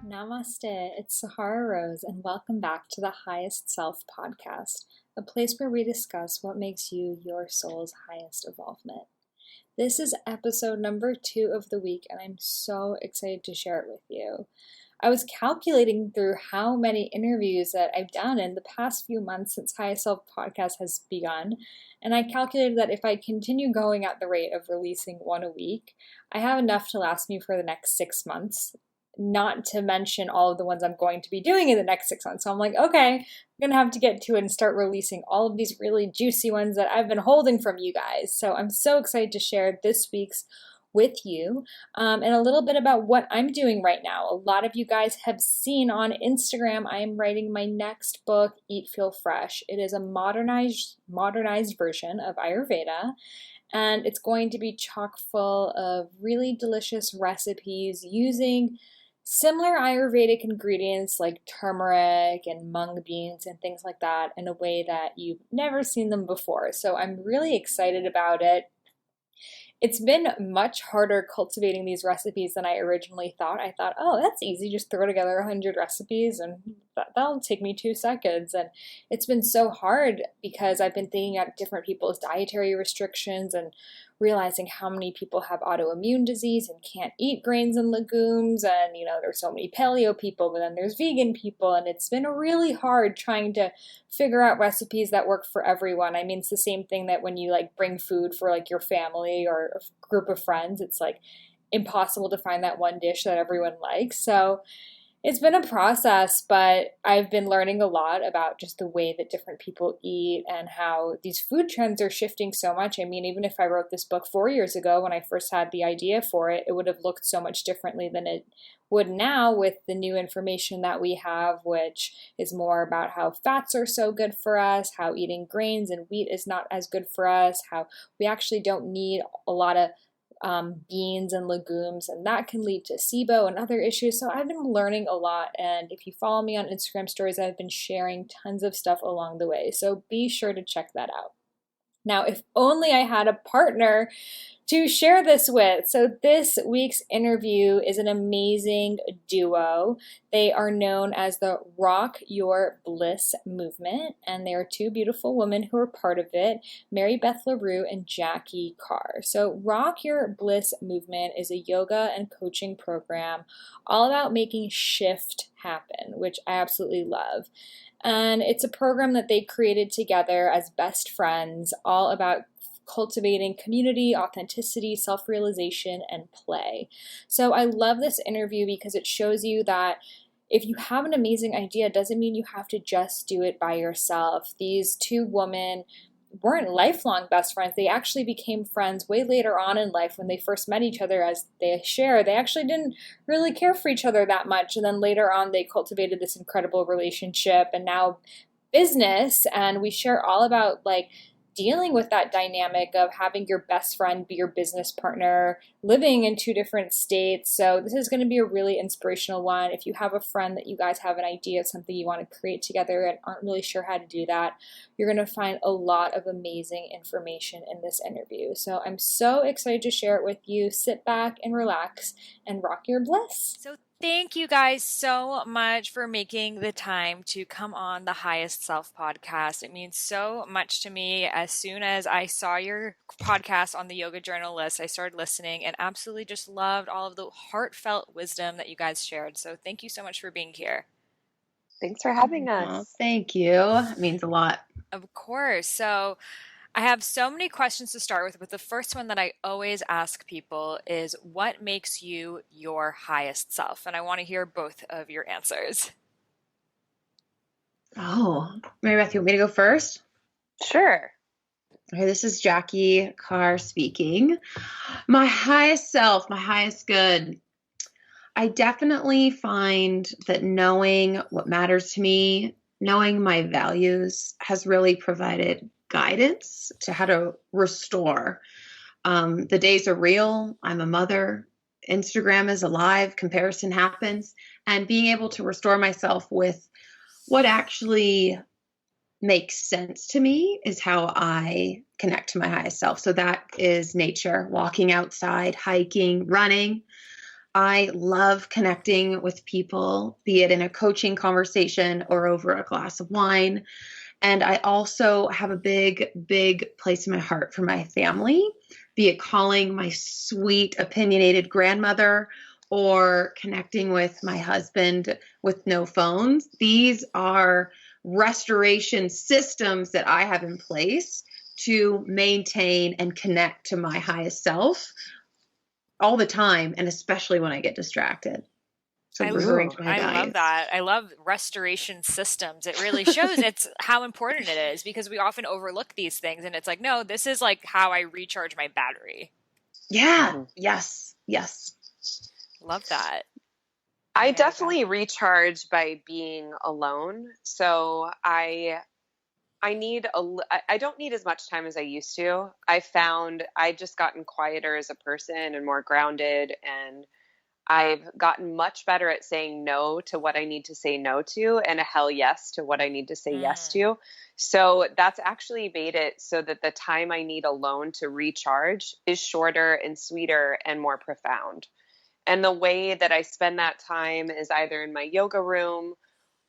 Namaste, it's Sahara Rose, and welcome back to the Highest Self podcast, a place where we discuss what makes you your soul's highest evolvement. This is episode number 2 of the week, and I'm so excited to share it with you. I was calculating through how many interviews that I've done in the past few months since Highest Self podcast has begun, and I calculated that if I continue going at the rate of releasing one a week, I have enough to last me for the next 6 months, not to mention all of the ones I'm going to be doing in the next 6 months. So I'm like, okay, I'm going to have to get to it and start releasing all of these really juicy ones that I've been holding from you guys. So I'm so excited to share this week's with you and a little bit about what I'm doing right now. A lot of you guys have seen on Instagram, I am writing my next book, Eat, Feel Fresh. It is a modernized version of Ayurveda, and it's going to be chock full of really delicious recipes using similar Ayurvedic ingredients like turmeric and mung beans and things like that in a way that you've never seen them before. So I'm really excited about it. It's been much harder cultivating these recipes than I originally thought. I thought, oh, that's easy. Just throw together 100 recipes and that'll take me 2 seconds. And it's been so hard because I've been thinking about different people's dietary restrictions and realizing how many people have autoimmune disease and can't eat grains and legumes. And, there's so many paleo people, but then there's vegan people. And it's been really hard trying to figure out recipes that work for everyone. I mean, it's the same thing that when you bring food for your family or a group of friends, it's impossible to find that one dish that everyone likes. So it's been a process, but I've been learning a lot about just the way that different people eat and how these food trends are shifting so much. I mean, even if I wrote this book 4 years ago when I first had the idea for it, it would have looked so much differently than it would now with the new information that we have, which is more about how fats are so good for us, how eating grains and wheat is not as good for us, how we actually don't need a lot of beans and legumes, and that can lead to SIBO and other issues. So I've been learning a lot, and if you follow me on Instagram stories, I've been sharing tons of stuff along the way. So be sure to check that out. Now, if only I had a partner to share this with. So this week's interview is an amazing duo. They are known as the Rock Your Bliss movement, and they are 2 beautiful women who are part of it, Mary Beth LaRue and Jackie Carr. So Rock Your Bliss movement is a yoga and coaching program all about making shift happen, which I absolutely love. And it's a program that they created together as best friends, all about cultivating community, authenticity, self-realization, and play. So I love this interview because it shows you that if you have an amazing idea, it doesn't mean you have to just do it by yourself. These 2 women weren't lifelong best friends. They actually became friends way later on in life when they first met each other. As they share, they actually didn't really care for each other that much. And then later on, they cultivated this incredible relationship and now business. And we share all about dealing with that dynamic of having your best friend be your business partner, living in 2 different states. So this is going to be a really inspirational one. If you have a friend that you guys have an idea of something you want to create together and aren't really sure how to do that, you're going to find a lot of amazing information in this interview. So I'm so excited to share it with you. Sit back and relax and rock your bliss. So thank you guys so much for making the time to come on the Highest Self podcast. It means so much to me. As soon as I saw your podcast on the Yoga Journal list, I started listening and absolutely just loved all of the heartfelt wisdom that you guys shared. So thank you so much for being here. Thanks for having us. Oh, thank you. It means a lot. Of course. So I have so many questions to start with, but the first one that I always ask people is, what makes you your highest self? And I want to hear both of your answers. Oh, Mary Beth, you want me to go first? Sure. Okay, this is Jackie Carr speaking. My highest self, my highest good. I definitely find that knowing what matters to me, knowing my values has really provided guidance to how to restore. The days are real. I'm a mother. Instagram is alive. Comparison happens. And being able to restore myself with what actually makes sense to me is how I connect to my highest self. So that is nature, walking outside, hiking, running. I love connecting with people, be it in a coaching conversation or over a glass of wine. And I also have a big, big place in my heart for my family, be it calling my sweet, opinionated grandmother or connecting with my husband with no phones. These are restoration systems that I have in place to maintain and connect to my highest self all the time, and especially when I get distracted. So referring to my I values. love that. I love restoration systems. It really shows it's how important it is, because we often overlook these things, and it's like, no, this is like how I recharge my battery. Yeah. Yes. Love that. I definitely recharge by being alone. So I don't need as much time as I used to. I found I've just gotten quieter as a person and more grounded, and I've gotten much better at saying no to what I need to say no to, and a hell yes to what I need to say yes to. So that's actually made it so that the time I need alone to recharge is shorter and sweeter and more profound. And the way that I spend that time is either in my yoga room.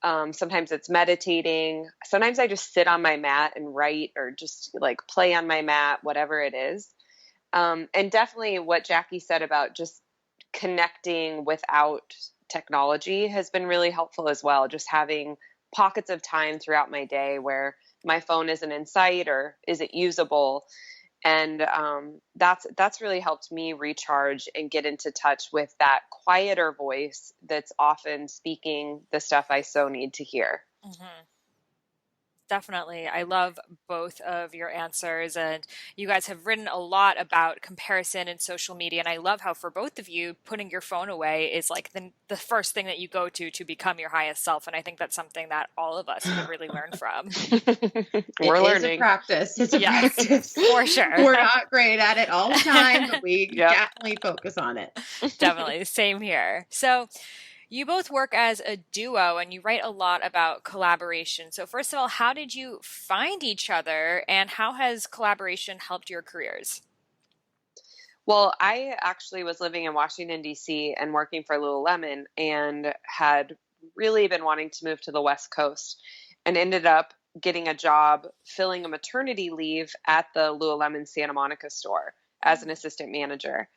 Sometimes it's meditating. Sometimes I just sit on my mat and write, or just like play on my mat, whatever it is. And definitely what Jackie said about just connecting without technology has been really helpful as well. Just having pockets of time throughout my day where my phone isn't in sight or isn't usable. And that's really helped me recharge and get into touch with that quieter voice that's often speaking the stuff I so need to hear. Mm-hmm. Definitely. I love both of your answers, and you guys have written a lot about comparison in social media, and I love how for both of you, putting your phone away is like the first thing that you go to become your highest self, and I think that's something that all of us could really learn from. We're learning. It's a practice. It's a Yes, practice. for sure. We're not great at it all the time, but we definitely focus on it. Definitely. Same here. So you both work as a duo and you write a lot about collaboration. So first of all, how did you find each other, and how has collaboration helped your careers? Well, I actually was living in Washington, D.C. and working for Lululemon, and had really been wanting to move to the West Coast, and ended up getting a job filling a maternity leave at the Lululemon Santa Monica store as an assistant manager.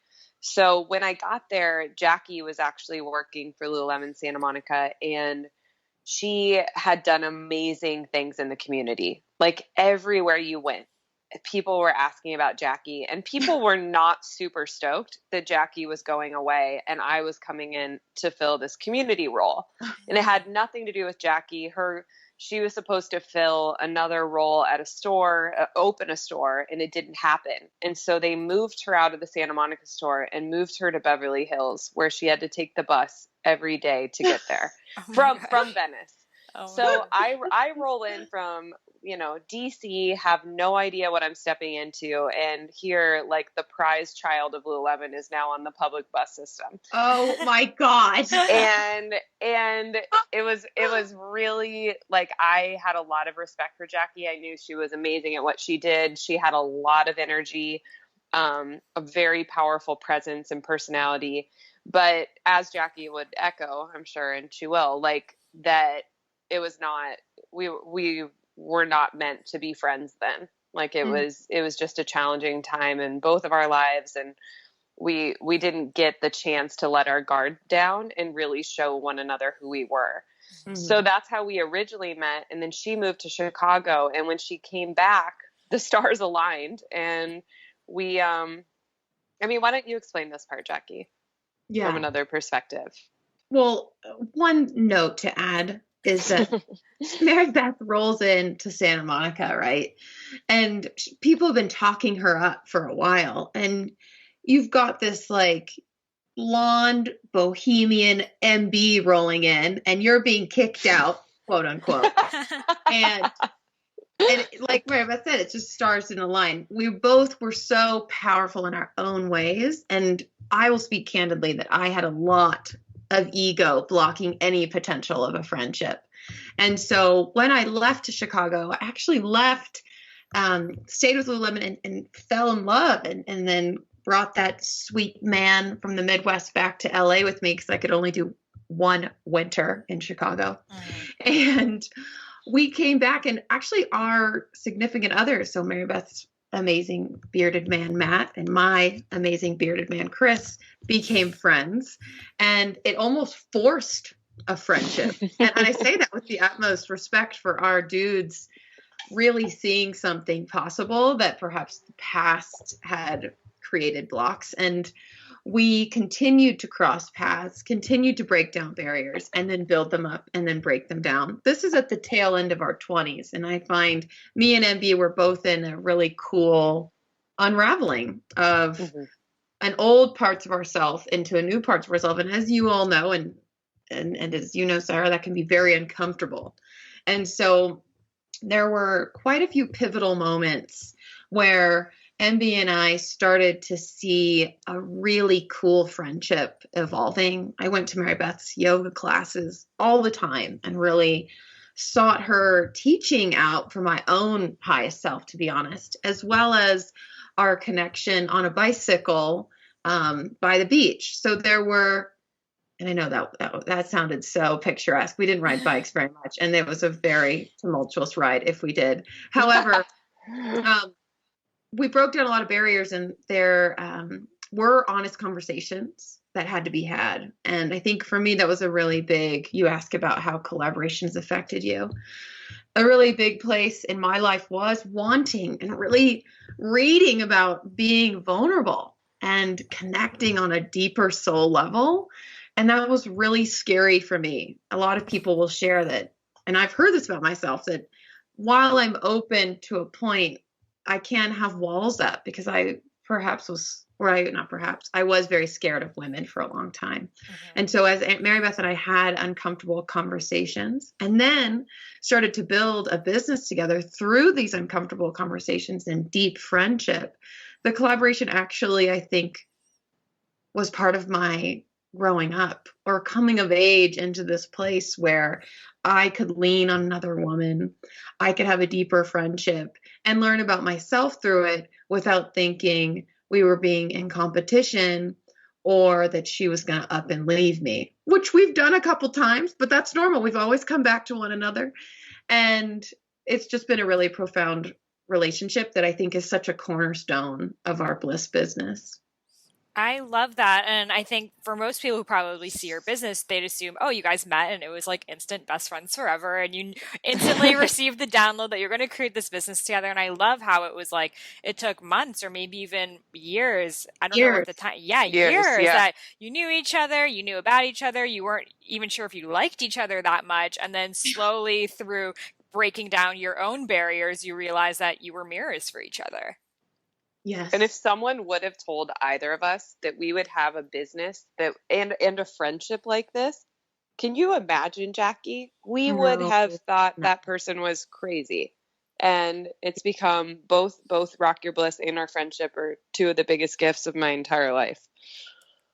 So when I got there, Jackie was actually working for Lululemon Santa Monica, and she had done amazing things in the community. Like everywhere you went, people were asking about Jackie, and people were not super stoked that Jackie was going away and I was coming in to fill this community role. And it had nothing to do with Jackie. She was supposed to fill another role at a store, open a store, and it didn't happen. And so they moved her out of the Santa Monica store and moved her to Beverly Hills, where she had to take the bus every day to get there from Venice. So I roll in from, DC, have no idea what I'm stepping into, and here, like, the prize child of Lululemon is now on the public bus system. Oh my God. And it was really, like, I had a lot of respect for Jackie. I knew she was amazing at what she did. She had a lot of energy, a very powerful presence and personality. But as Jackie would echo, I'm sure, and she will, like, that it was not, we were not meant to be friends then. Like it was just a challenging time in both of our lives. And we didn't get the chance to let our guard down and really show one another who we were. Mm-hmm. So that's how we originally met. And then she moved to Chicago. And when she came back, the stars aligned, and we, why don't you explain this part, Jackie? Yeah. From another perspective. Well, one note to add is that Mary Beth rolls into Santa Monica, right? And people have been talking her up for a while. And you've got this like blonde bohemian MB rolling in, and you're being kicked out, quote unquote. and like Mary Beth said, it's just stars in a line. We both were so powerful in our own ways. And I will speak candidly that I had a lot of ego blocking any potential of a friendship. And so when I left to Chicago, I actually left, stayed with Lululemon and fell in love, and then brought that sweet man from the Midwest back to LA with me because I could only do one winter in Chicago. And we came back, and actually our significant others, so Mary Beth's amazing bearded man, Matt, and my amazing bearded man, Chris, became friends. And it almost forced a friendship. And I say that with the utmost respect for our dudes really seeing something possible that perhaps the past had created blocks. And we continued to cross paths, continued to break down barriers, and then build them up and then break them down. This is at the tail end of our 20s. And I find me and MB were both in a really cool unraveling of an old parts of ourselves into a new parts of ourselves. And as you all know, and as you know, Sahara, that can be very uncomfortable. And so there were quite a few pivotal moments where MB and I started to see a really cool friendship evolving. I went to Mary Beth's yoga classes all the time and really sought her teaching out for my own highest self, to be honest, as well as our connection on a bicycle by the beach. So there were, and I know that sounded so picturesque. We didn't ride bikes very much, and it was a very tumultuous ride if we did. However, we broke down a lot of barriers, and there were honest conversations that had to be had. And I think for me, that was a really big, you ask about how collaboration has affected you. A really big place in my life was wanting and really reading about being vulnerable and connecting on a deeper soul level. And that was really scary for me. A lot of people will share that, and I've heard this about myself, that while I'm open to a point, I can have walls up because I was very scared of women for a long time. And so as Aunt Mary Beth and I had uncomfortable conversations and then started to build a business together through these uncomfortable conversations and deep friendship, the collaboration actually, I think, was part of my growing up or coming of age into this place where I could lean on another woman. I could have a deeper friendship and learn about myself through it without thinking we were being in competition or that she was going to up and leave me, which we've done a couple times, but that's normal. We've always come back to one another. And it's just been a really profound relationship that I think is such a cornerstone of our Bliss business. I love that. And I think for most people who probably see your business, they'd assume, oh, you guys met and it was like instant best friends forever. And you instantly received the download that you're going to create this business together. And I love how it was like, it took months or maybe even years. I don't know what the time. Yeah, years that you knew each other, you knew about each other. You weren't even sure if you liked each other that much. And then slowly through breaking down your own barriers, you realize that you were mirrors for each other. Yes. And if someone would have told either of us that we would have a business that and a friendship like this, can you imagine, Jackie? We would have thought that person was crazy. And it's become both Rock Your Bliss and our friendship are two of the biggest gifts of my entire life.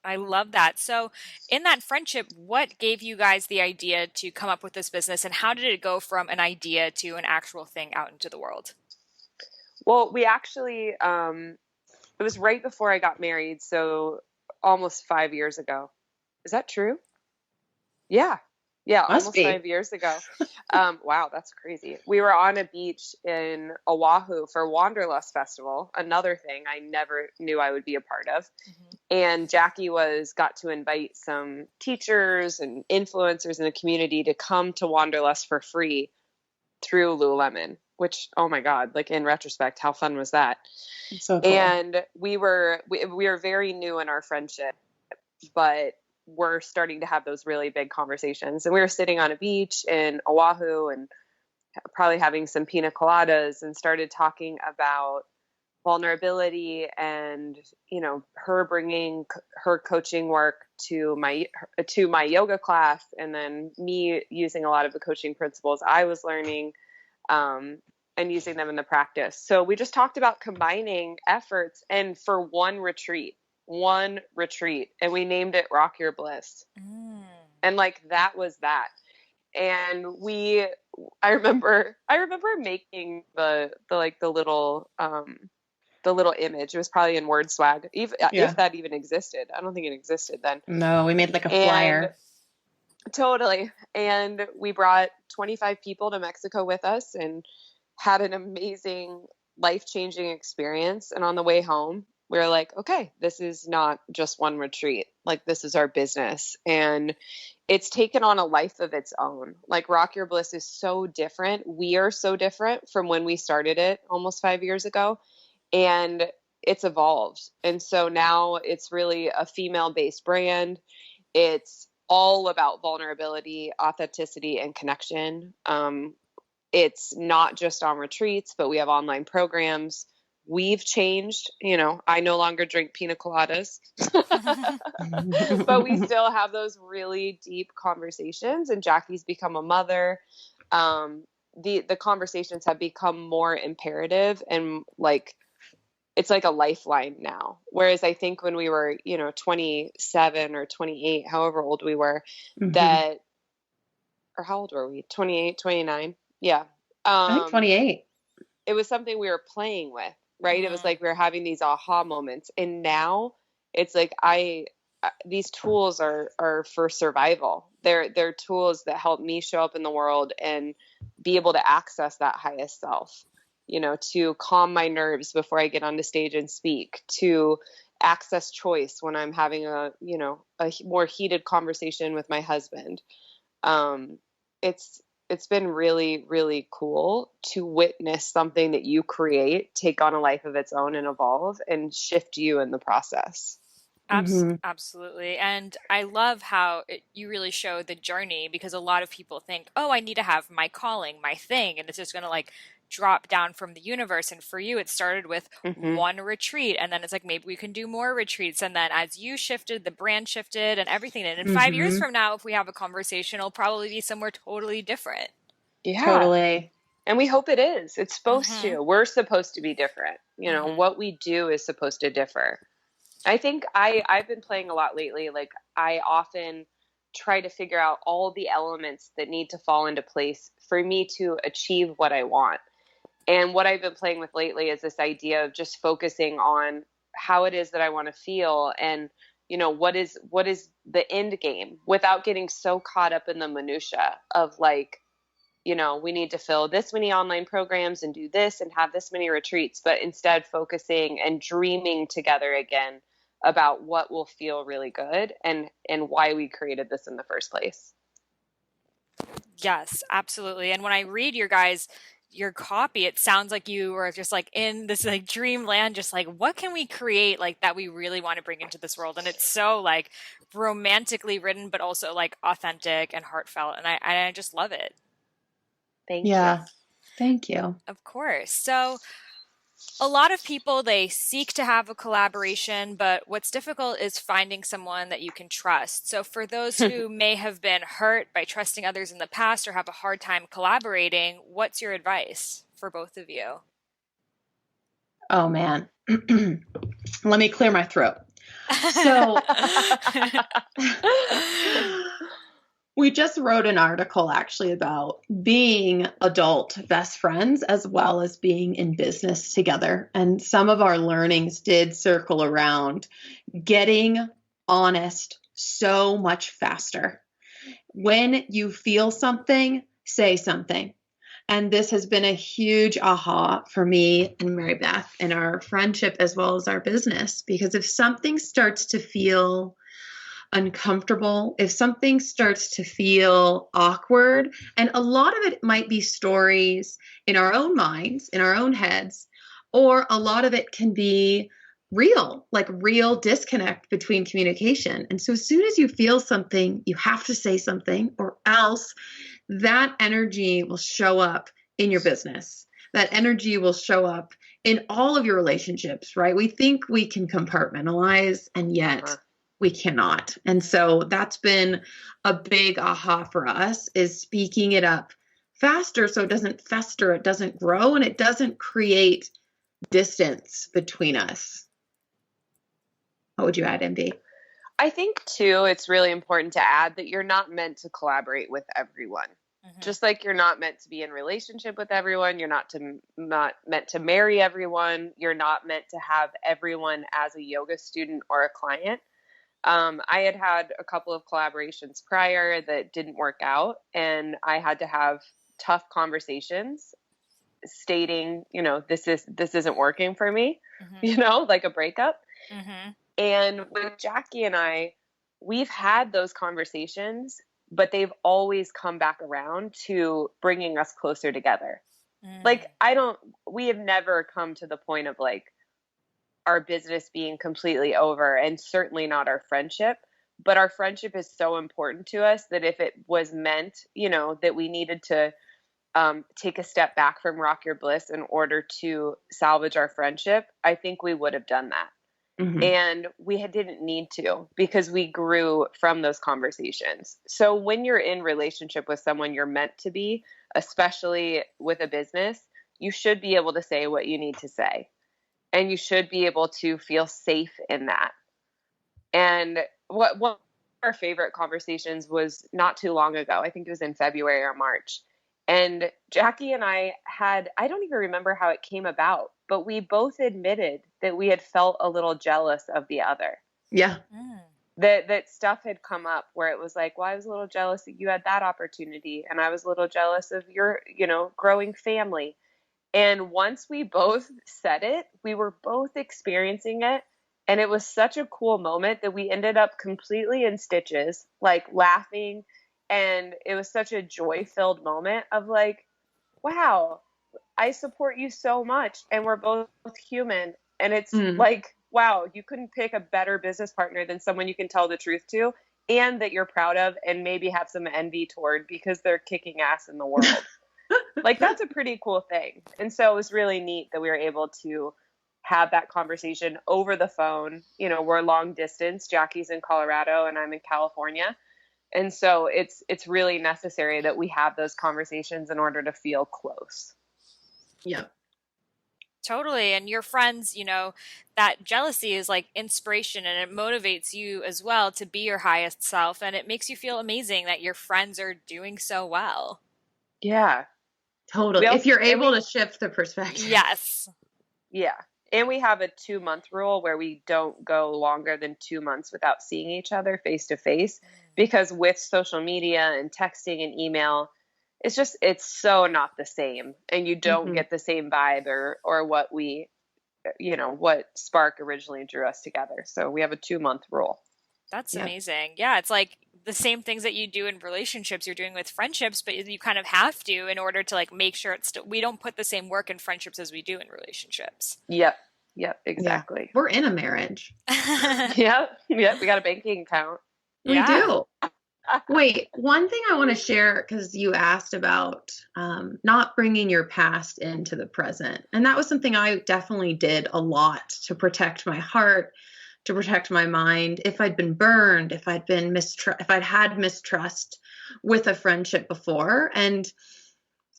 I love that. So in that friendship, what gave you guys the idea to come up with this business, and how did it go from an idea to an actual thing out into the world? Well, we actually, it was right before I got married, so almost 5 years ago. Is that true? Yeah, almost 5 years ago. Wow, that's crazy. We were on a beach in Oahu for Wanderlust Festival, another thing I never knew I would be a part of. And Jackie got to invite some teachers and influencers in the community to come to Wanderlust for free through Lululemon. Which, oh my God, like in retrospect, how fun was that? So cool. And we were very new in our friendship, but we're starting to have those really big conversations. And we were sitting on a beach in Oahu and probably having some pina coladas and started talking about vulnerability and, you know, her bringing her coaching work to my yoga class, and then me using a lot of the coaching principles I was learning and using them in the practice. So we just talked about combining efforts, and for one retreat, and we named it Rock Your Bliss. And like, that was that. And I remember making the little image. It was probably in Word Swag, if that even existed. I don't think it existed then. No, we made like a And flyer. totally. And we brought 25 people to Mexico with us and had an amazing, life-changing experience. And on the way home, we were like, okay, this is not just one retreat. Like, this is our business. And it's taken on a life of its own. Like, Rock Your Bliss is so different. We are so different from when we started it almost 5 years ago. And it's evolved. And so now it's really a female-based brand. It's all about vulnerability, authenticity, and connection. It's not just on retreats, but we have online programs. We've changed. I no longer drink pina coladas, but we still have those really deep conversations. And Jackie's become a mother. The conversations have become more imperative and it's like a lifeline now. Whereas I think when we were, 27 or 28, however old we were, or how old were we? 28, 29? Yeah. I think 28. It was something we were playing with, right? It was like we were having these aha moments. And now it's like these tools are for survival. They're tools that help me show up in the world and be able to access that highest self. To calm my nerves before I get on the stage and speak, to access choice when I'm having a more heated conversation with my husband. It's been really, really cool to witness something that you create take on a life of its own and evolve and shift you in the process. Absolutely. And I love how you really show the journey, because a lot of people think, oh, I need to have my calling, my thing, and it's just going to drop down from the universe. And for you, it started with one retreat, and then it's like, maybe we can do more retreats. And then as you shifted, the brand shifted and everything. And in 5 years from now, if we have a conversation, it'll probably be somewhere totally different. Yeah. Totally. And we hope it is. It's supposed to. We're supposed to be different. What we do is supposed to differ. I think I've been playing a lot lately. Like, I often try to figure out all the elements that need to fall into place for me to achieve what I want. And what I've been playing with lately is this idea of just focusing on how it is that I want to feel and, what is the end game, without getting so caught up in the minutia of we need to fill this many online programs and do this and have this many retreats, but instead focusing and dreaming together again about what will feel really good and why we created this in the first place. Yes, absolutely. And when I read your copy, it sounds like you were just in this dreamland, just what can we create that we really want to bring into this world? And it's so romantically written, but also authentic and heartfelt. And I just love it. Thank you. Yeah. Thank you. Of course. So a lot of people, they seek to have a collaboration, but what's difficult is finding someone that you can trust. So for those who may have been hurt by trusting others in the past or have a hard time collaborating, what's your advice for both of you? Oh, man. Let me clear my throat. So we just wrote an article actually about being adult best friends as well as being in business together. And some of our learnings did circle around getting honest so much faster. When you feel something, say something. And this has been a huge aha for me and Mary Beth in our friendship as well as our business, because if something starts to feel uncomfortable, if something starts to feel awkward, and a lot of it might be stories in our own minds, in our own heads, or a lot of it can be real disconnect between communication. And so as soon as you feel something, you have to say something, or else that energy will show up in your business. That energy will show up in all of your relationships, right? We think we can compartmentalize, and yet we cannot. And so that's been a big aha for us, is speaking it up faster so it doesn't fester, it doesn't grow, and it doesn't create distance between us. What would you add, MB? I think, too, it's really important to add that you're not meant to collaborate with everyone. Just like you're not meant to be in relationship with everyone, you're not meant to marry everyone, you're not meant to have everyone as a yoga student or a client. I had a couple of collaborations prior that didn't work out, and I had to have tough conversations stating, this isn't working for me, like a breakup. And with Jackie and I, we've had those conversations, but they've always come back around to bringing us closer together. Like, we have never come to the point of like our business being completely over, and certainly not our friendship. But our friendship is so important to us that if it was meant, that we needed to take a step back from Rock Your Bliss in order to salvage our friendship, I think we would have done that. And we didn't need to, because we grew from those conversations. So when you're in relationship with someone you're meant to be, especially with a business, you should be able to say what you need to say. And you should be able to feel safe in that. And one of our favorite conversations was not too long ago. I think it was in February or March. And Jackie and I don't even remember how it came about, but we both admitted that we had felt a little jealous of the other. Yeah. That stuff had come up where it was like, well, I was a little jealous that you had that opportunity, and I was a little jealous of your, growing family. And once we both said it, we were both experiencing it. And it was such a cool moment that we ended up completely in stitches, like laughing. And it was such a joy-filled moment of like, wow, I support you so much. And we're both human. And it's like, wow, you couldn't pick a better business partner than someone you can tell the truth to, and that you're proud of, and maybe have some envy toward because they're kicking ass in the world. Like, that's a pretty cool thing. And so it was really neat that we were able to have that conversation over the phone. We're long distance. Jackie's in Colorado and I'm in California. And so it's really necessary that we have those conversations in order to feel close. Yeah. Totally. And your friends, that jealousy is like inspiration, and it motivates you as well to be your highest self. And it makes you feel amazing that your friends are doing so well. Yeah. Totally. If you're able to shift the perspective. Yes. Yeah. And we have a 2-month rule where we don't go longer than 2 months without seeing each other face to face, because with social media and texting and email, it's so not the same. And you don't get the same vibe or what what spark originally drew us together. So we have a 2-month rule. That's amazing. Yeah. It's like the same things that you do in relationships, you're doing with friendships, but you kind of have to in order to like make sure we don't put the same work in friendships as we do in relationships. Yep, exactly. Yeah. We're in a marriage. Yep. We got a banking account. We do. Wait, one thing I want to share, because you asked about not bringing your past into the present. And that was something I definitely did a lot to protect my heart, to protect my mind. If I'd been burned, if I'd had mistrust with a friendship before. And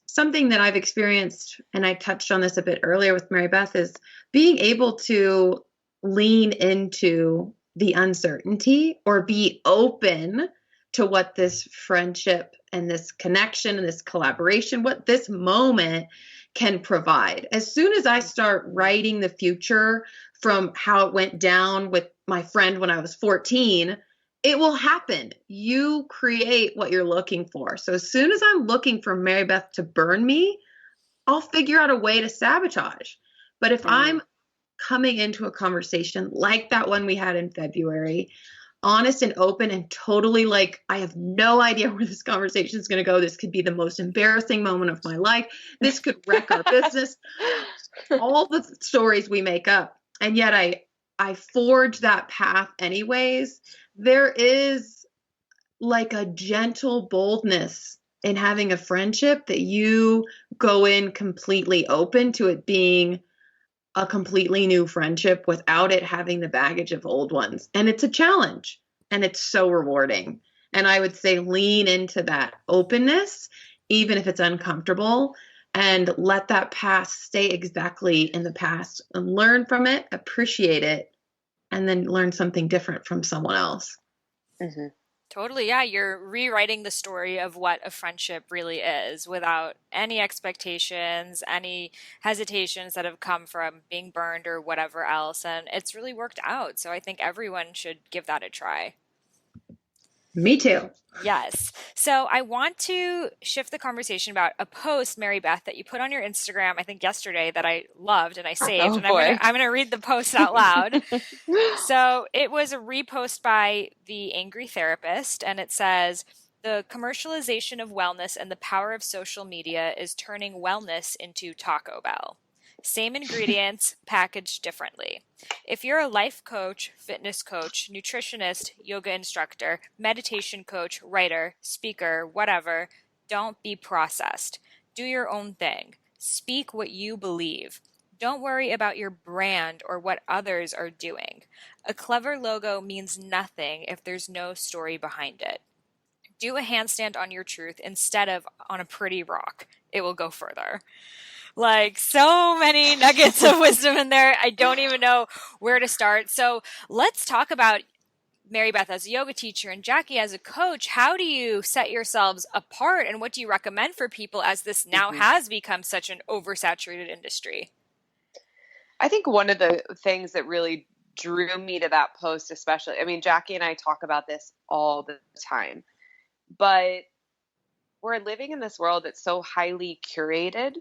something that I've experienced, and I touched on this a bit earlier with Mary Beth, is being able to lean into the uncertainty or be open to what this friendship and this connection and this collaboration, what this moment can provide. As soon as I start writing the future from how it went down with my friend when I was 14, it will happen. You create what you're looking for. So as soon as I'm looking for Mary Beth to burn me, I'll figure out a way to sabotage. But if I'm coming into a conversation like that one we had in February, honest and open and totally like, I have no idea where this conversation is going to go. This could be the most embarrassing moment of my life. This could wreck our business. All the stories we make up. And yet I forge that path anyways. There is like a gentle boldness in having a friendship that you go in completely open to it being a completely new friendship without it having the baggage of old ones. And it's a challenge and it's so rewarding. And I would say lean into that openness, even if it's uncomfortable, and let that past stay exactly in the past and learn from it, appreciate it, and then learn something different from someone else. Mm-hmm. Totally. Yeah. You're rewriting the story of what a friendship really is without any expectations, any hesitations that have come from being burned or whatever else. And it's really worked out. So I think everyone should give that a try. Me too. Yes. So I want to shift the conversation about a post, Mary Beth, that you put on your Instagram, I think yesterday, that I loved and I saved. Oh And boy. I'm gonna read the post out loud. So it was a repost by the Angry Therapist, and it says, "The commercialization of wellness and the power of social media is turning wellness into Taco Bell. Same ingredients, packaged differently. If you're a life coach, fitness coach, nutritionist, yoga instructor, meditation coach, writer, speaker, whatever, don't be processed. Do your own thing. Speak what you believe. Don't worry about your brand or what others are doing. A clever logo means nothing if there's no story behind it. Do a handstand on your truth instead of on a pretty rock. It will go further." Like, so many nuggets of wisdom in there. I don't even know where to start. So let's talk about Mary Beth as a yoga teacher and Jackie as a coach. How do you set yourselves apart, and what do you recommend for people as this now has become such an oversaturated industry? I think one of the things that really drew me to that post, especially, I mean, Jackie and I talk about this all the time, but we're living in this world that's so highly curated.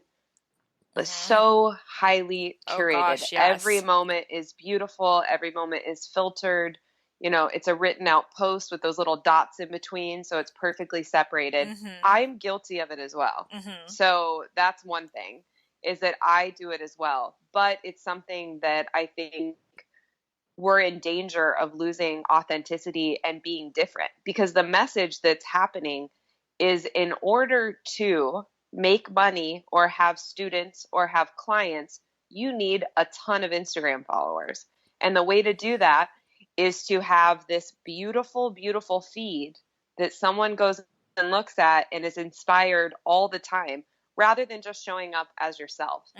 So highly curated. Oh gosh, yes. Every moment is beautiful. Every moment is filtered. You know, it's a written out post with those little dots in between, so it's perfectly separated. I'm guilty of it as well. So that's one thing, is that I do it as well. But it's something that I think we're in danger of losing authenticity and being different, because the message that's happening is, in order to make money or have students or have clients, you need a ton of Instagram followers. And the way to do that is to have this beautiful, beautiful feed that someone goes and looks at and is inspired all the time, rather than just showing up as yourself.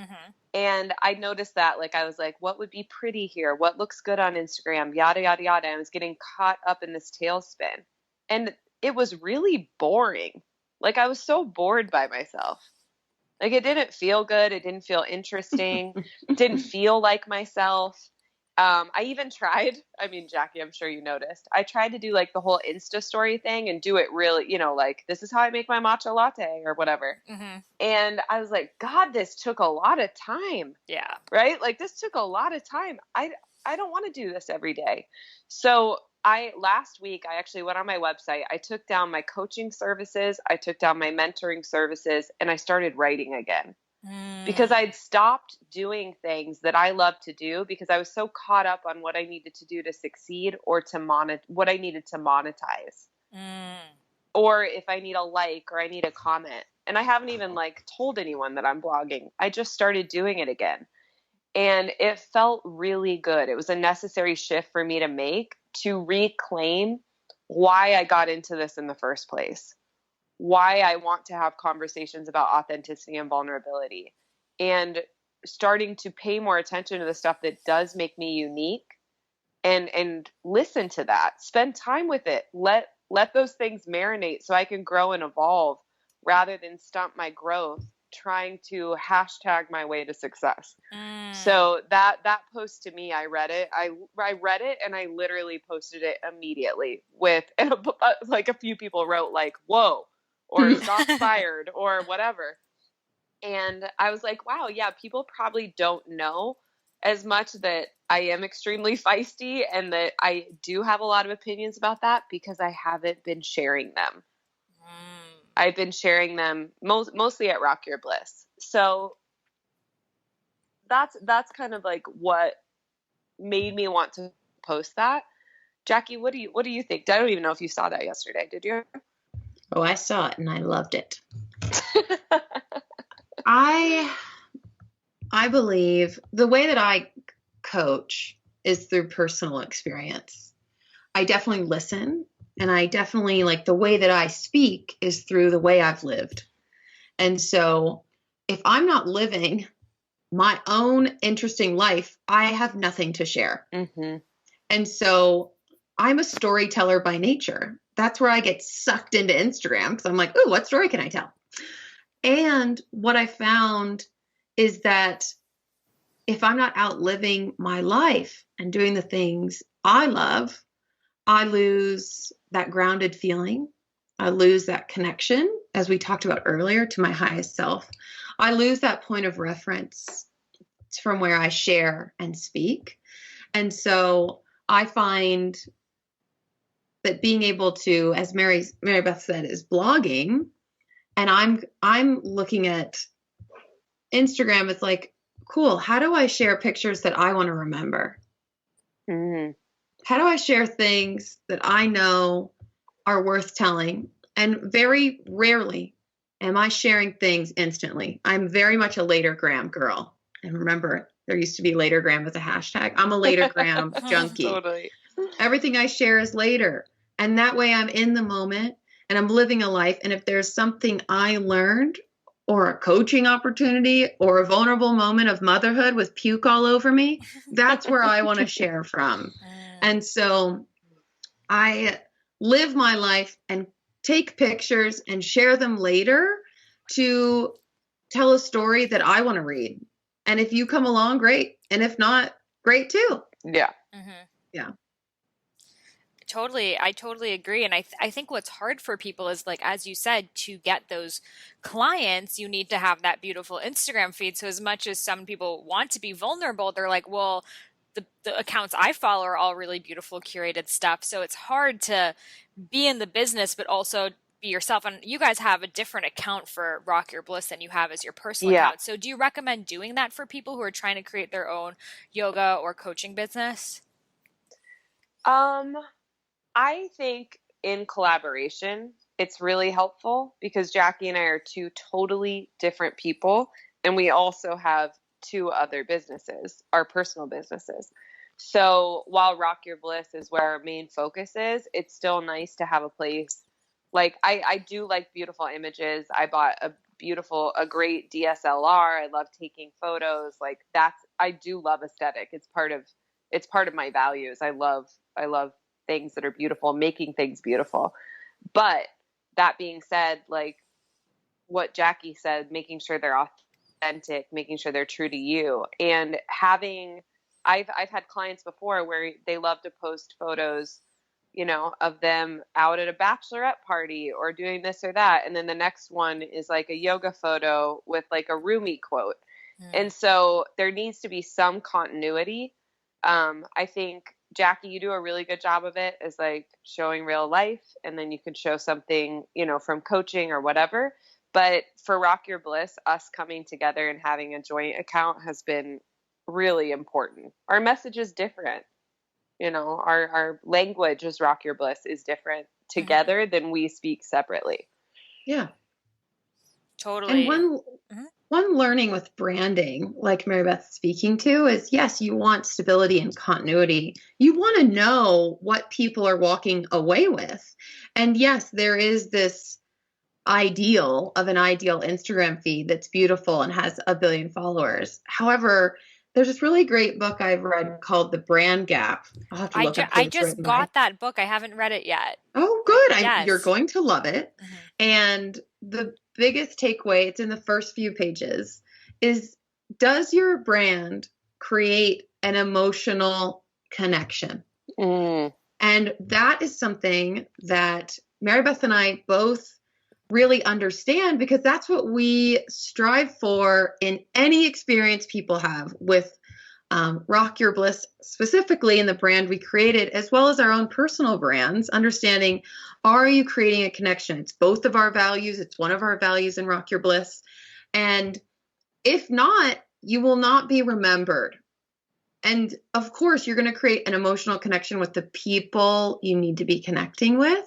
And I noticed that, like, I was like, what would be pretty here? What looks good on Instagram? Yada, yada, yada. I was getting caught up in this tailspin. And it was really boring. Like, I was so bored by myself. Like, it didn't feel good. It didn't feel interesting. It didn't feel like myself. I even tried, I mean, Jackie, I'm sure you noticed, I tried to do like the whole Insta story thing and do it really, you know, like, this is how I make my matcha latte or whatever. And I was like, God, this took a lot of time. Yeah. Right? Like, this took a lot of time. I don't want to do this every day. So last week, I actually went on my website. I took down my coaching services. I took down my mentoring services, and I started writing again. Because I'd stopped doing things that I love to do, because I was so caught up on what I needed to do to succeed, or to what I needed to monetize, or if I need a like, or I need a comment. And I haven't even like told anyone that I'm blogging. I just started doing it again. And it felt really good. It was a necessary shift for me to make, to reclaim why I got into this in the first place, why I want to have conversations about authenticity and vulnerability, and starting to pay more attention to the stuff that does make me unique, and listen to that, spend time with it, let those things marinate so I can grow and evolve, rather than stunt my growth trying to hashtag my way to success. So that post, to me, I read it. I read it, and I literally posted it immediately with, and like a few people wrote like, whoa, or shots fired, or whatever. And I was like, wow, yeah, people probably don't know as much that I am extremely feisty, and that I do have a lot of opinions about that, because I haven't been sharing them. I've been sharing them mostly at Rock Your Bliss. So that's kind of like what made me want to post that. Jackie, what do you think? I don't even know if you saw that yesterday. Did you? Oh, I saw it and I loved it. I believe the way that I coach is through personal experience. I definitely listen, and I definitely, like, the way that I speak is through the way I've lived. And so if I'm not living my own interesting life, I have nothing to share. And so I'm a storyteller by nature. that's where I get sucked into Instagram because I'm like, ooh, what story can I tell? And what I found is that if I'm not out living my life and doing the things I love, I lose that grounded feeling. I lose that connection, as we talked about earlier, to my highest self. I lose that point of reference from where I share and speak. And so I find that being able to, as Mary Beth said, is blogging, and I'm looking at Instagram. It's like, cool. How do I share pictures that I want to remember? Mm-hmm. How do I share things that I know are worth telling? And very rarely am I sharing things instantly. I'm very much a latergram girl. And remember, there used to be latergram as a hashtag. I'm a latergram junkie. Totally. Everything I share is later. And that way I'm in the moment and I'm living a life. And if there's something I learned or a coaching opportunity or a vulnerable moment of motherhood with puke all over me, that's where I want to share from. And so I live my life and take pictures and share them later to tell a story that I want to read. And if you come along, great. And if not, great too. Yeah. Mm-hmm. Yeah. Totally. I totally agree. And I think what's hard for people is, like, as you said, to get those clients, you need to have that beautiful Instagram feed. So as much as some people want to be vulnerable, they're like, well, the accounts I follow are all really beautiful, curated stuff. So it's hard to be in the business, but also be yourself. And you guys have a different account for Rock Your Bliss than you have as your personal account. So do you recommend doing that for people who are trying to create their own yoga or coaching business? I think in collaboration, it's really helpful because Jackie and I are two totally different people. And we also have two other businesses, our personal businesses. So while Rock Your Bliss is where our main focus is, it's still nice to have a place. Like I do like beautiful images. I bought a great DSLR. I love taking photos. Like I do love aesthetic. It's part of my values. I love things that are beautiful, making things beautiful. But that being said, like what Jackie said, making sure they're authentic, making sure they're true to you, and I've had clients before where they love to post photos, of them out at a bachelorette party or doing this or that, and then the next one is like a yoga photo with like a Rumi quote. And so there needs to be some continuity. I think, Jackie, you do a really good job of it, is like showing real life, and then you can show something, from coaching or whatever. But for Rock Your Bliss, us coming together and having a joint account has been really important. Our message is different. Our language as Rock Your Bliss is different together than we speak separately. Yeah. Totally. And one learning with branding, like Mary Beth's speaking to, is yes, you want stability and continuity. You want to know what people are walking away with. And yes, there is this ideal of an ideal Instagram feed that's beautiful and has 1 billion followers. However, there's this really great book I've read called The Brand Gap. I'll have to look up who it's just written got by. that book. I haven't read it yet. Oh, good. Yes. You're going to love it. And the biggest takeaway, it's in the first few pages, is does your brand create an emotional connection? And that is something that Mary Beth and I both really understand, because that's what we strive for in any experience people have with Rock Your Bliss, specifically in the brand we created, as well as our own personal brands, understanding, are you creating a connection? It's both of our values. It's one of our values in Rock Your Bliss. And if not, you will not be remembered. And of course, you're going to create an emotional connection with the people you need to be connecting with.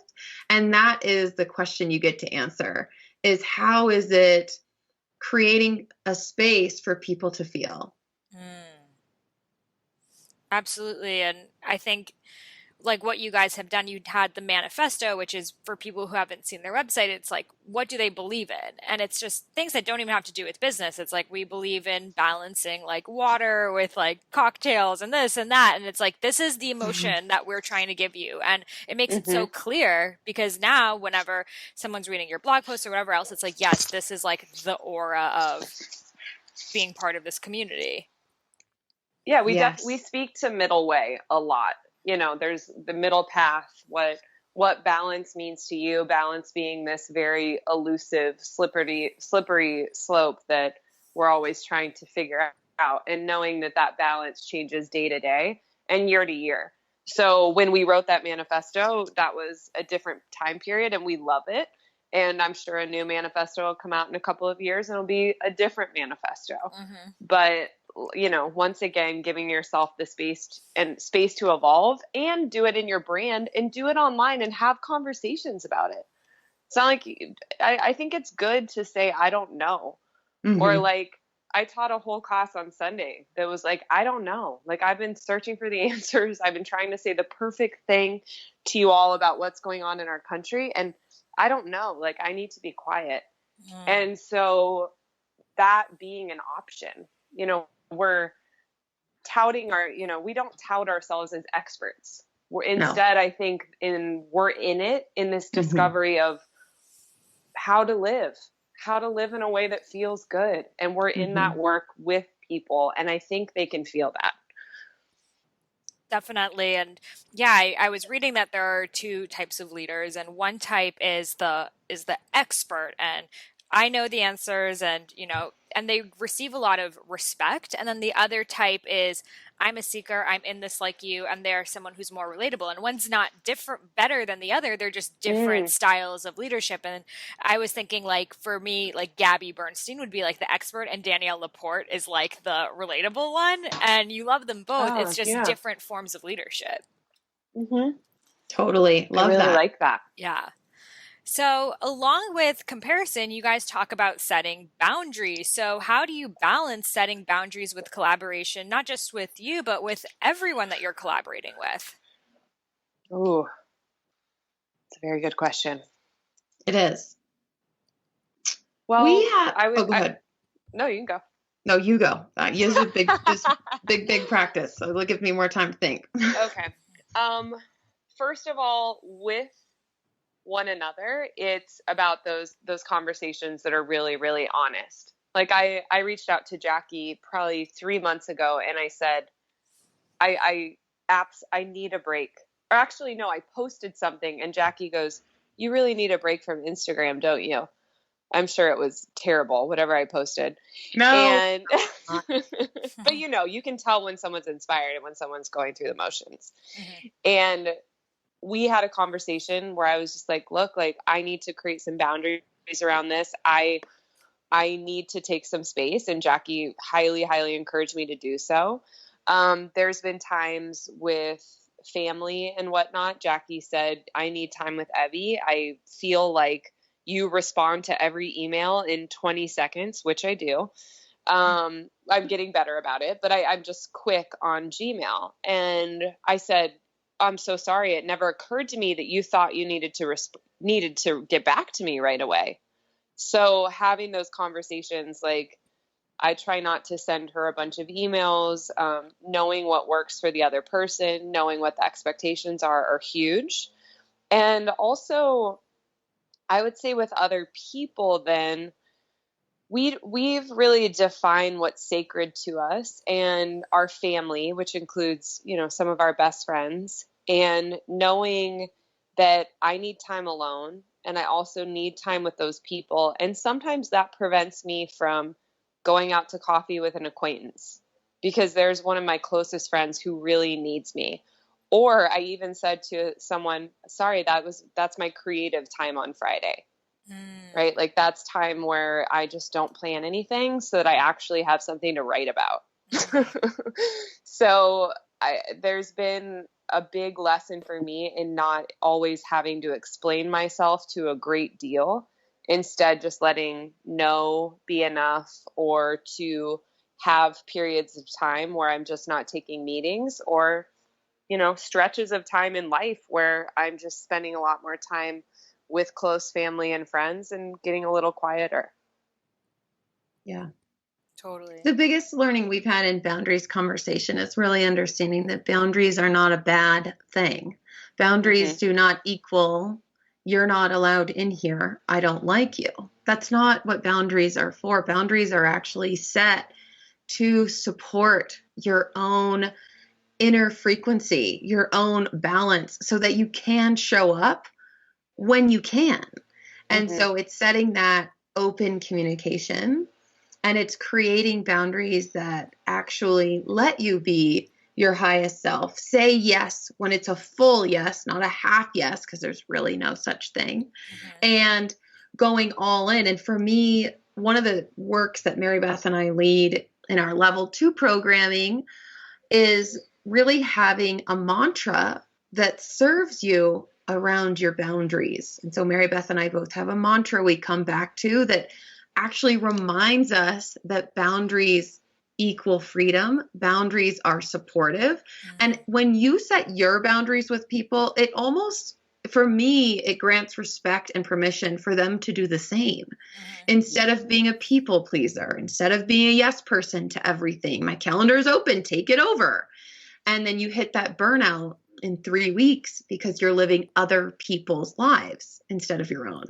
And that is the question you get to answer, is how is it creating a space for people to feel? Absolutely. And I think like what you guys have done, you had the manifesto, which is for people who haven't seen their website. It's like, what do they believe in? And it's just things that don't even have to do with business. It's like, we believe in balancing like water with like cocktails and this and that. And it's like, this is the emotion that we're trying to give you. And it makes it so clear, because now whenever someone's reading your blog post or whatever else, it's like, yes, this is like the aura of being part of this community. Yeah, we speak to middle way a lot. You know, there's the middle path, what balance means to you, balance being this very elusive, slippery slope that we're always trying to figure out, and knowing that that balance changes day to day and year to year. So when we wrote that manifesto, that was a different time period, and we love it. And I'm sure a new manifesto will come out in a couple of years and it'll be a different manifesto. But you know, once again, giving yourself the space to evolve, and do it in your brand, and do it online, and have conversations about it. It's not like, I think it's good to say, I don't know. Or like, I taught a whole class on Sunday that was like, I don't know. Like, I've been searching for the answers. I've been trying to say the perfect thing to you all about what's going on in our country. And I don't know, like, I need to be quiet. And so that being an option, you know, we're touting we don't tout ourselves as experts. Instead, I think we're in it, in this discovery of how to live in a way that feels good. And we're in that work with people. And I think they can feel that. Definitely. And yeah, I was reading that there are two types of leaders, and one type is the expert, and I know the answers, and and they receive a lot of respect. And then the other type is, I'm a seeker, I'm in this like you, and they're someone who's more relatable. And one's not better than the other. They're just different styles of leadership. And I was thinking, like, for me, like Gabby Bernstein would be like the expert, and Danielle Laporte is like the relatable one. And you love them both. It's just different forms of leadership. Totally. Love I really that. like that. Yeah. So along with comparison, you guys talk about setting boundaries. So how do you balance setting boundaries with collaboration, not just with you, but with everyone that you're collaborating with? Ooh, it's a very good question. It is. Well, go ahead. No, you can go. No, you go. Yours is big practice. So it'll give me more time to think. Okay. First of all, with one another, it's about those conversations that are really, really honest. Like, I reached out to Jackie probably 3 months ago, and I said, I need a break. Or actually, no, I posted something, and Jackie goes, you really need a break from Instagram, don't you? I'm sure it was terrible, whatever I posted. No. And but you can tell when someone's inspired and when someone's going through the motions. And we had a conversation where I was just like, look, like, I need to create some boundaries around this. I need to take some space. And Jackie highly, highly encouraged me to do so. There's been times with family and whatnot. Jackie said, I need time with Evie. I feel like you respond to every email in 20 seconds, which I do. I'm getting better about it, but I'm just quick on Gmail. And I said, I'm so sorry. It never occurred to me that you thought you needed to get back to me right away. So having those conversations, like, I try not to send her a bunch of emails, knowing what works for the other person, knowing what the expectations are huge. And also, I would say with other people, then we've really defined what's sacred to us and our family, which includes, some of our best friends, and knowing that I need time alone, and I also need time with those people. And sometimes that prevents me from going out to coffee with an acquaintance, because there's one of my closest friends who really needs me. Or I even said to someone, sorry, that's my creative time on Friday. Right? Like, that's time where I just don't plan anything so that I actually have something to write about. So there's been a big lesson for me in not always having to explain myself to a great deal. Instead, just letting no be enough, or to have periods of time where I'm just not taking meetings, or stretches of time in life where I'm just spending a lot more time with close family and friends and getting a little quieter. Yeah. Totally. The biggest learning we've had in boundaries conversation is really understanding that boundaries are not a bad thing. Boundaries do not equal, you're not allowed in here, I don't like you. That's not what boundaries are for. Boundaries are actually set to support your own inner frequency, your own balance, so that you can show up when you can. And so it's setting that open communication, and it's creating boundaries that actually let you be your highest self. Say yes when it's a full yes, not a half yes, because there's really no such thing. And going all in. And for me, one of the works that Mary Beth and I lead in our level 2 programming is really having a mantra that serves you around your boundaries. And so Mary Beth and I both have a mantra we come back to that actually reminds us that boundaries equal freedom. Boundaries are supportive. And when you set your boundaries with people, it almost, for me, it grants respect and permission for them to do the same. Instead of being a people pleaser, instead of being a yes person to everything, my calendar is open, take it over. And then you hit that burnout in 3 weeks because you're living other people's lives instead of your own.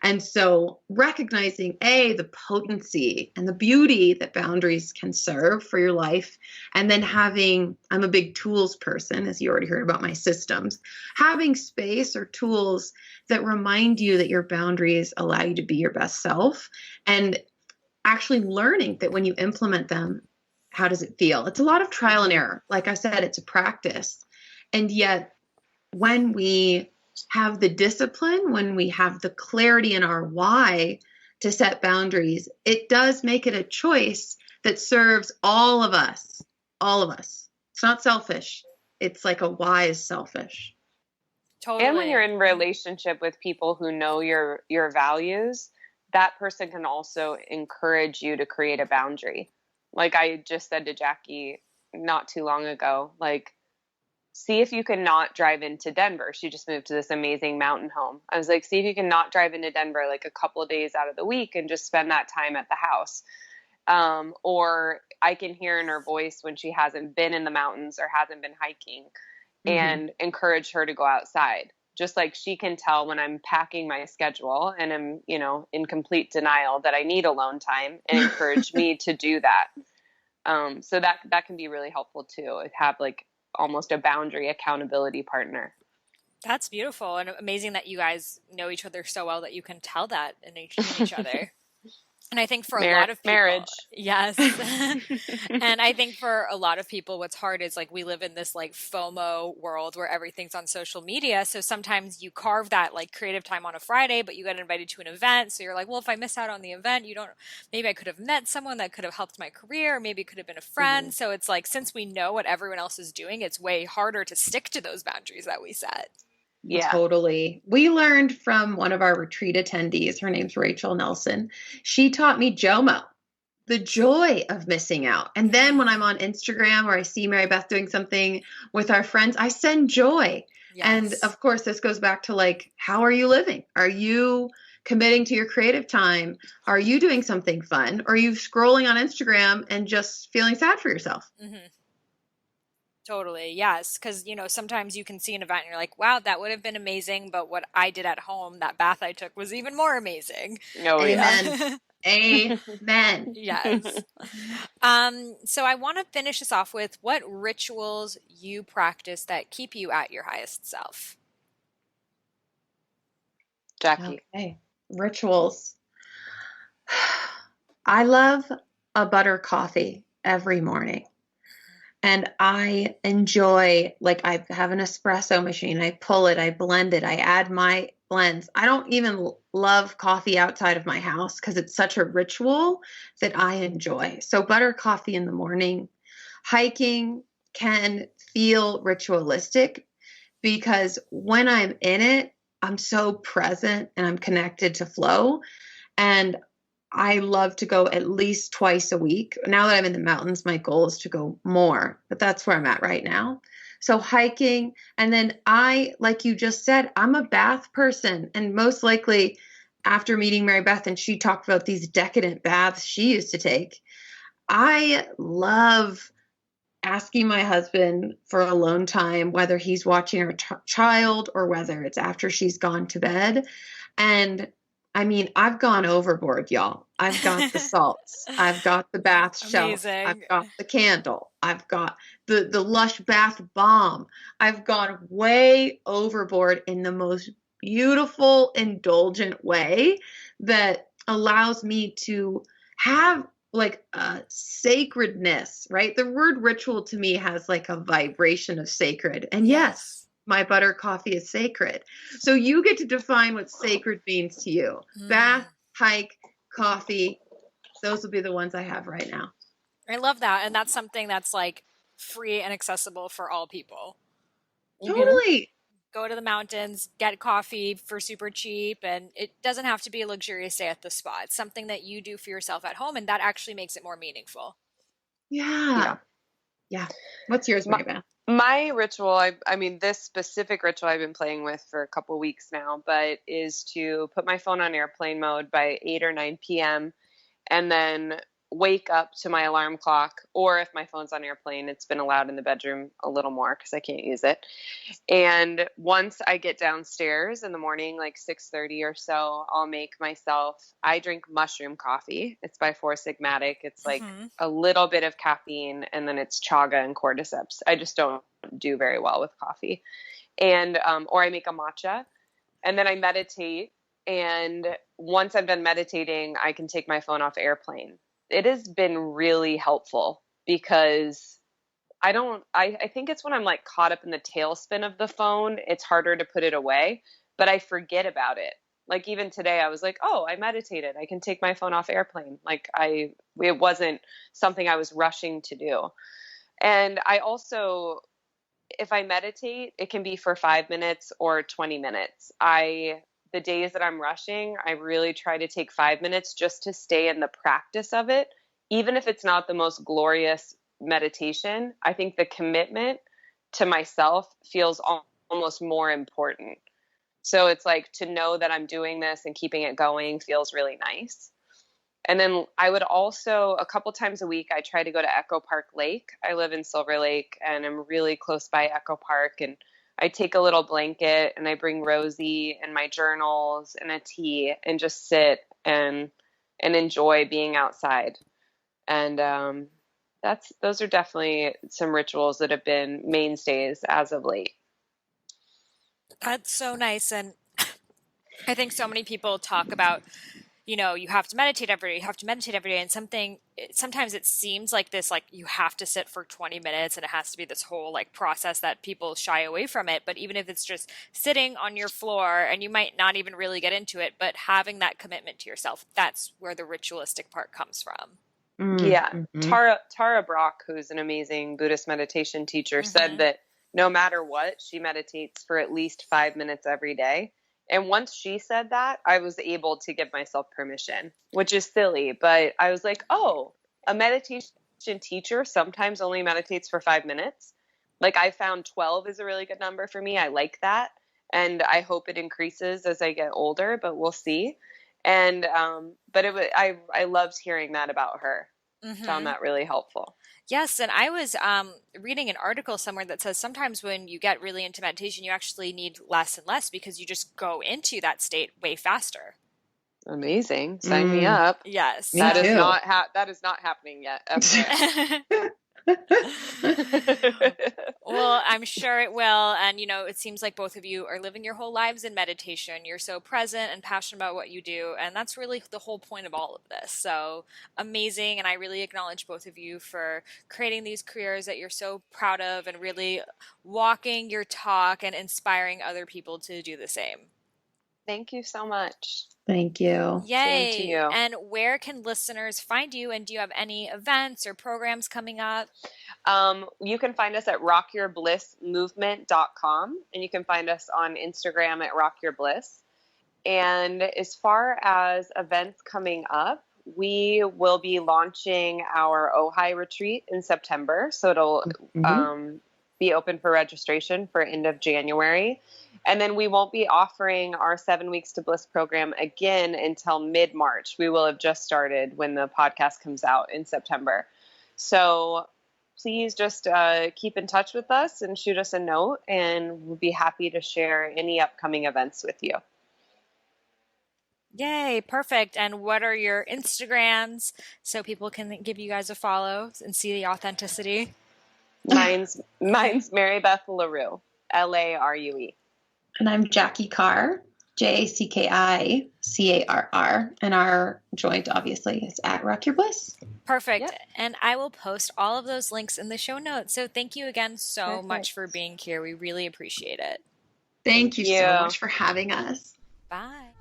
And so recognizing the potency and the beauty that boundaries can serve for your life, and then I'm a big tools person, as you already heard about my systems, having space or tools that remind you that your boundaries allow you to be your best self, and actually learning that when you implement them, how does it feel? It's a lot of trial and error. Like I said, it's a practice. And yet, when we have the discipline, when we have the clarity in our why to set boundaries, it does make it a choice that serves all of us. All of us. It's not selfish. It's like a wise selfish. Totally. And when you're in relationship with people who know your values, that person can also encourage you to create a boundary. Like I just said to Jackie not too long ago, like, see if you can not drive into Denver. She just moved to this amazing mountain home. I was like, see if you can not drive into Denver like a couple of days out of the week and just spend that time at the house. Or I can hear in her voice when she hasn't been in the mountains or hasn't been hiking, and encourage her to go outside. Just like she can tell when I'm packing my schedule and I'm, in complete denial that I need alone time, and encourage me to do that. So that can be really helpful too. Have like almost a boundary accountability partner. That's beautiful and amazing that you guys know each other so well that you can tell that in each other. And I think for a lot of people, marriage. Yes. And I think for a lot of people, what's hard is like we live in this like FOMO world where everything's on social media. So sometimes you carve that like creative time on a Friday, but you get invited to an event. So you're like, well, if I miss out on the event, maybe I could have met someone that could have helped my career. Or maybe it could have been a friend. So it's like, since we know what everyone else is doing, it's way harder to stick to those boundaries that we set. Yeah, totally. We learned from one of our retreat attendees. Her name's Rachel Nelson. She taught me JOMO, the joy of missing out. And then when I'm on Instagram or I see Mary Beth doing something with our friends, I send joy. Yes. And of course, this goes back to like, how are you living? Are you committing to your creative time? Are you doing something fun? Or are you scrolling on Instagram and just feeling sad for yourself? Totally. Yes. Because, sometimes you can see an event and you're like, wow, that would have been amazing. But what I did at home, that bath I took was even more amazing. Oh, amen. Yeah. Amen. Yes. So I want to finish this off with what rituals you practice that keep you at your highest self. Jackie. Okay. Rituals. I love a butter coffee every morning. And I enjoy, like I have an espresso machine. I pull it, I blend it, I add my blends. I don't even love coffee outside of my house because it's such a ritual that I enjoy. So butter coffee in the morning. Hiking can feel ritualistic because when I'm in it, I'm so present and I'm connected to flow. And I love to go at least twice a week. Now that I'm in the mountains, my goal is to go more, but that's where I'm at right now. So hiking, and then like you just said, I'm a bath person, and most likely after meeting Mary Beth and she talked about these decadent baths she used to take, I love asking my husband for alone time, whether he's watching our child or whether it's after she's gone to bed. And I mean, I've gone overboard, y'all. I've got the salts. I've got the bath shelf. Amazing. I've got the candle. I've got the Lush bath bomb. I've gone way overboard in the most beautiful, indulgent way that allows me to have like a sacredness, right? The word ritual to me has like a vibration of sacred. And yes, my butter coffee is sacred. So you get to define what sacred means to you. Bath, hike, coffee. Those will be the ones I have right now. I love that. And that's something that's like free and accessible for all people. Totally. Go to the mountains, get coffee for super cheap, and it doesn't have to be a luxurious stay at the spa. It's something that you do for yourself at home, and that actually makes it more meaningful. Yeah. What's yours, Mary Beth? My ritual, I mean, this specific ritual I've been playing with for a couple weeks now, but is to put my phone on airplane mode by 8 or 9 p.m. and then wake up to my alarm clock, or if my phone's on airplane, it's been allowed in the bedroom a little more because I can't use it. And once I get downstairs in the morning, like 6:30 or so, I'll make myself, I drink mushroom coffee. It's by Four Sigmatic. It's like a little bit of caffeine, and then it's chaga and cordyceps. I just don't do very well with coffee. And, or I make a matcha, and then I meditate. And once I'm done meditating, I can take my phone off airplane. It has been really helpful because I think it's when I'm like caught up in the tailspin of the phone, it's harder to put it away, but I forget about it. Like even today I was like, oh, I meditated. I can take my phone off airplane. Like it wasn't something I was rushing to do. And I also, if I meditate, it can be for 5 minutes or 20 minutes. The days that I'm rushing, I really try to take 5 minutes just to stay in the practice of it. Even if it's not the most glorious meditation, I think the commitment to myself feels almost more important. So it's like to know that I'm doing this and keeping it going feels really nice. And then I would also, a couple times a week, I try to go to Echo Park Lake. I live in Silver Lake and I'm really close by Echo Park, and I take a little blanket and I bring Rosie and my journals and a tea and just sit and enjoy being outside. And those are definitely some rituals that have been mainstays as of late. That's so nice. And I think so many people talk about, you have to meditate every day, and sometimes it seems like this, like you have to sit for 20 minutes and it has to be this whole like process that people shy away from it. But even if it's just sitting on your floor and you might not even really get into it, but having that commitment to yourself, that's where the ritualistic part comes from. Yeah. Tara Brach, who's an amazing Buddhist meditation teacher, said that no matter what, she meditates for at least 5 minutes every day. And once she said that, I was able to give myself permission, which is silly. But I was like, oh, a meditation teacher sometimes only meditates for 5 minutes. Like I found 12 is a really good number for me. I like that. And I hope it increases as I get older, but we'll see. And, but I loved hearing that about her. Found that really helpful. Yes, and I was reading an article somewhere that says sometimes when you get really into meditation, you actually need less and less because you just go into that state way faster. Amazing. Sign me up. Yes. That is not happening yet. Well, I'm sure it will. And, it seems like both of you are living your whole lives in meditation. You're so present and passionate about what you do. And that's really the whole point of all of this. So amazing. And I really acknowledge both of you for creating these careers that you're so proud of and really walking your talk and inspiring other people to do the same. Thank you so much. Thank you. Yay. Same to you. And where can listeners find you? And do you have any events or programs coming up? You can find us at rockyourblissmovement.com, and you can find us on Instagram at rockyourbliss. And as far as events coming up, we will be launching our Ojai retreat in September. So it'll be open for registration for end of January. And then we won't be offering our 7 Weeks to Bliss program again until mid-March. We will have just started when the podcast comes out in September. So please just keep in touch with us and shoot us a note, and we'll be happy to share any upcoming events with you. Yay, perfect. And what are your Instagrams so people can give you guys a follow and see the authenticity? Mine's Mary Beth LaRue, LARUE. And I'm Jackie Carr, JACKICARR. And our joint, obviously, is at Rock Your Bliss. Perfect. Yep. And I will post all of those links in the show notes. So thank you again so much for being here. We really appreciate it. Thank you so much for having us. Bye.